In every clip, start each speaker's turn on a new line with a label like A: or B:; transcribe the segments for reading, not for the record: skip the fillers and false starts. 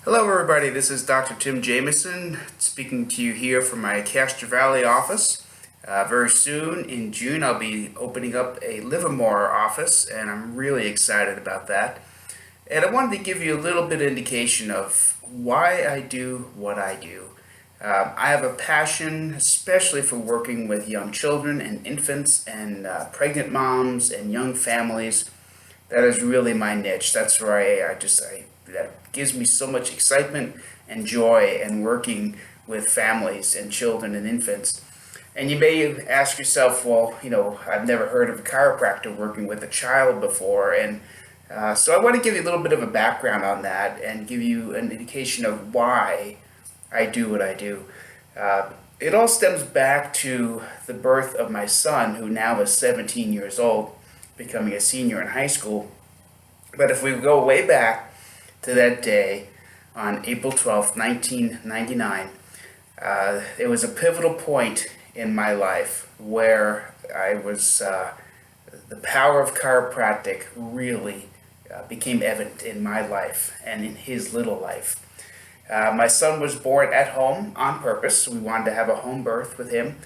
A: Hello everybody, this is Dr. Tim Jameson speaking to you here from my Castro Valley office. Very soon in June I'll be opening up a Livermore office and I'm really excited about that. And I wanted to give you a little bit of indication of why I do what I do. I have a passion especially for working with young children and infants and pregnant moms and young families. That is really my niche. That's where that gives me so much excitement and joy in working with families and children and infants. And you may ask yourself, well, I've never heard of a chiropractor working with a child before. And so I want to give you a little bit of a background on that and give you an indication of why I do what I do. It all stems back to the birth of my son, who now is 17 years old, becoming a senior in high school. But if we go way back to that day on April 12th, 1999, it was a pivotal point in my life where the power of chiropractic really became evident in my life and in his little life. My son was born at home on purpose. We wanted to have a home birth with him.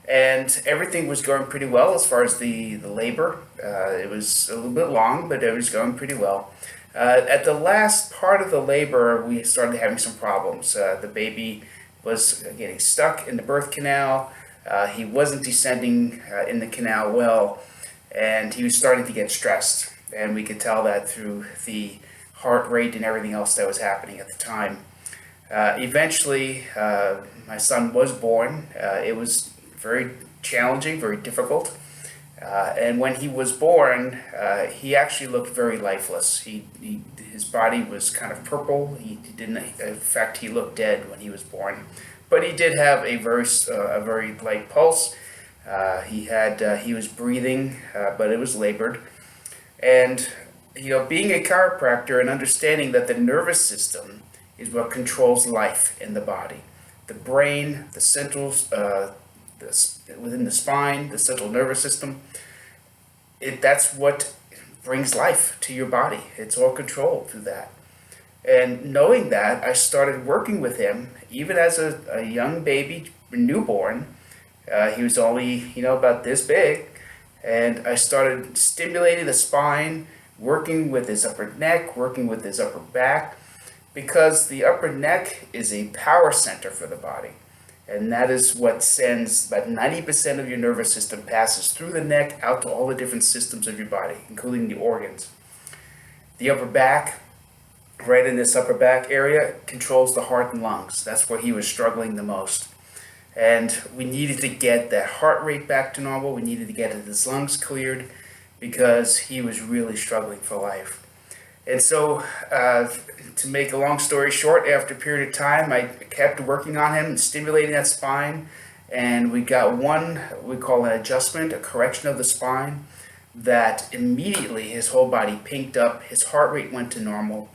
A: And everything was going pretty well as far as the labor. It was a little bit long, but it was going pretty well. At the last part of the labor, we started having some problems. The baby was getting stuck in the birth canal. He wasn't descending in the canal well, and he was starting to get stressed. And we could tell that through the heart rate and everything else that was happening at the time. Eventually, my son was born. It was very challenging, very difficult. And when he was born, he actually looked very lifeless. His body was kind of purple. He didn't, in fact, he looked dead when he was born. But he did have a very light pulse. He was breathing, but it was labored. And being a chiropractor and understanding that the nervous system is what controls life in the body. The brain, the central within the spine, the central nervous system, that's what brings life to your body. It's all controlled through that. And knowing that, I started working with him even as a young baby, newborn. He was only, about this big. And I started stimulating the spine, working with his upper neck, working with his upper back, because the upper neck is a power center for the body. And that is what sends about 90% of your nervous system passes through the neck out to all the different systems of your body, including the organs. The upper back, right in this upper back area, controls the heart and lungs. That's where he was struggling the most. And we needed to get that heart rate back to normal. We needed to get his lungs cleared because he was really struggling for life. And so, to make a long story short, after a period of time, I kept working on him and stimulating that spine. And we got one, we call an adjustment, a correction of the spine, that immediately his whole body pinked up, his heart rate went to normal,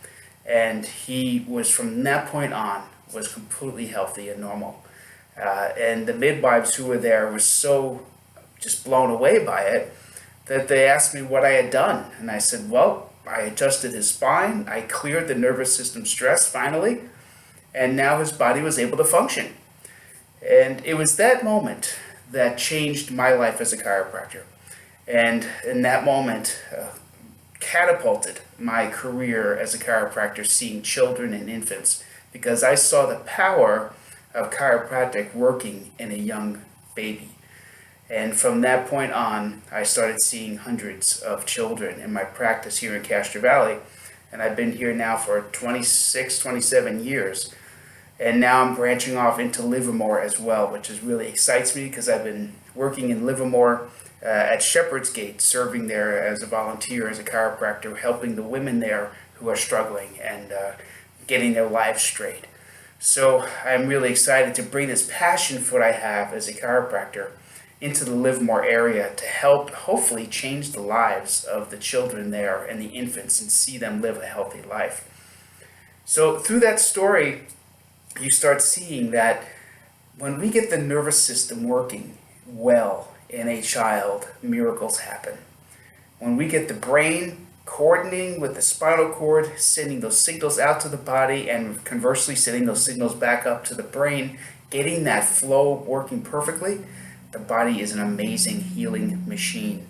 A: and he was, from that point on, was completely healthy and normal. And the midwives who were there were so just blown away by it that they asked me what I had done. And I said, well, I adjusted his spine, I cleared the nervous system stress finally, and now his body was able to function. And it was that moment that changed my life as a chiropractor. And in that moment, catapulted my career as a chiropractor, seeing children and infants, because I saw the power of chiropractic working in a young baby. And from that point on, I started seeing hundreds of children in my practice here in Castro Valley. And I've been here now for 26, 27 years. And now I'm branching off into Livermore as well, which is really excites me because I've been working in Livermore at Shepherd's Gate, serving there as a volunteer, as a chiropractor, helping the women there who are struggling and getting their lives straight. So I'm really excited to bring this passion for what I have as a chiropractor into the Livermore area to help hopefully change the lives of the children there and the infants and see them live a healthy life. So through that story, you start seeing that when we get the nervous system working well in a child, miracles happen. When we get the brain coordinating with the spinal cord, sending those signals out to the body, and conversely sending those signals back up to the brain, getting that flow working perfectly. The body is an amazing healing machine.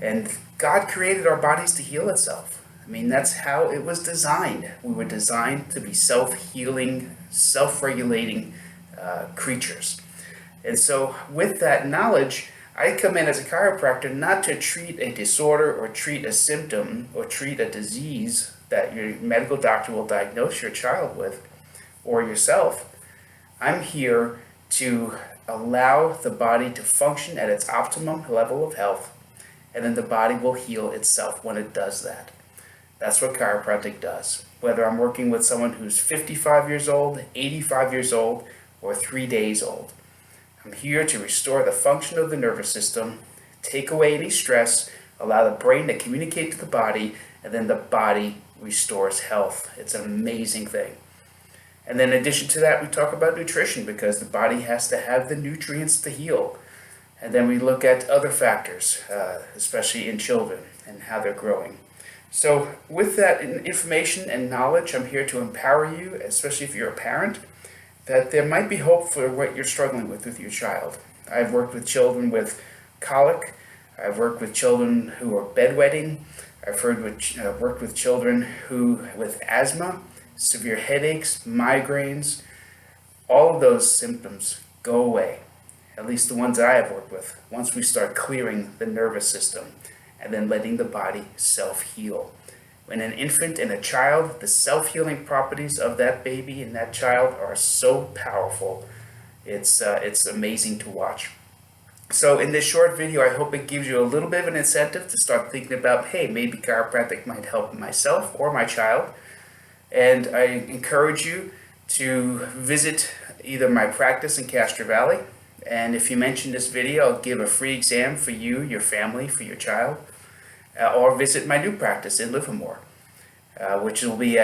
A: And God created our bodies to heal itself. I mean, that's how it was designed. We were designed to be self-healing, self-regulating creatures. And so with that knowledge, I come in as a chiropractor not to treat a disorder or treat a symptom or treat a disease that your medical doctor will diagnose your child with or yourself. I'm here to allow the body to function at its optimum level of health, and then the body will heal itself when it does that. That's what chiropractic does. Whether I'm working with someone who's 55 years old, 85 years old, or 3 days old. I'm here to restore the function of the nervous system, take away any stress, allow the brain to communicate to the body, and then the body restores health. It's an amazing thing. And then in addition to that, we talk about nutrition because the body has to have the nutrients to heal. And then we look at other factors, especially in children and how they're growing. So with that information and knowledge, I'm here to empower you, especially if you're a parent, that there might be hope for what you're struggling with your child. I've worked with children with colic. I've worked with children who are bedwetting. I've worked with children who with asthma, severe headaches, migraines. All of those symptoms go away, at least the ones that I have worked with, once we start clearing the nervous system and then letting the body self-heal. When an infant and a child, the self-healing properties of that baby and that child are so powerful. It's amazing to watch. So in this short video, I hope it gives you a little bit of an incentive to start thinking about, hey, maybe chiropractic might help myself or my child. And I encourage you to visit either my practice in Castro Valley, and if you mention this video, I'll give a free exam for you, your family, for your child. Or visit my new practice in Livermore, which will be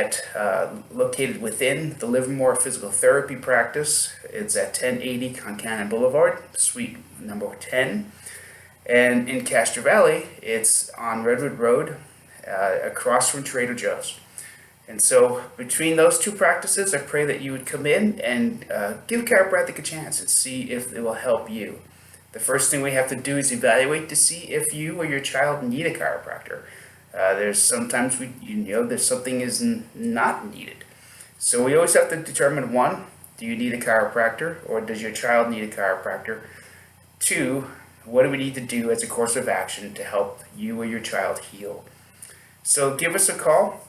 A: located within the Livermore Physical Therapy practice. It's at 1080 Concannon Boulevard, suite number 10. And in Castro Valley, it's on Redwood Road, across from Trader Joe's. And so between those two practices, I pray that you would come in and give chiropractic a chance and see if it will help you. The first thing we have to do is evaluate to see if you or your child need a chiropractor. There's sometimes there's something is not needed. So we always have to determine, one, do you need a chiropractor or does your child need a chiropractor? Two, what do we need to do as a course of action to help you or your child heal? So give us a call.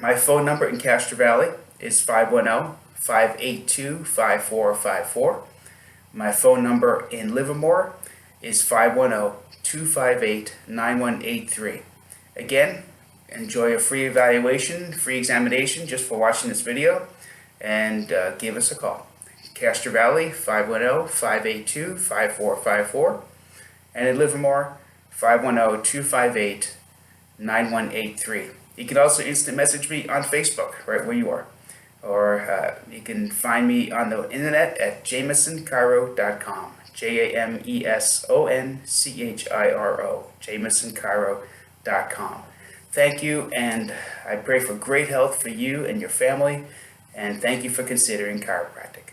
A: My phone number in Castro Valley is 510-582-5454. My phone number in Livermore is 510-258-9183. Again, enjoy a free evaluation, free examination just for watching this video, and give us a call. Castro Valley, 510-582-5454, and in Livermore, 510-258-9183. You can also instant message me on Facebook, right where you are. Or you can find me on the internet at JamesonChiro.com. JamesonChiro. JamesonChiro.com. Thank you, and I pray for great health for you and your family, and thank you for considering chiropractic.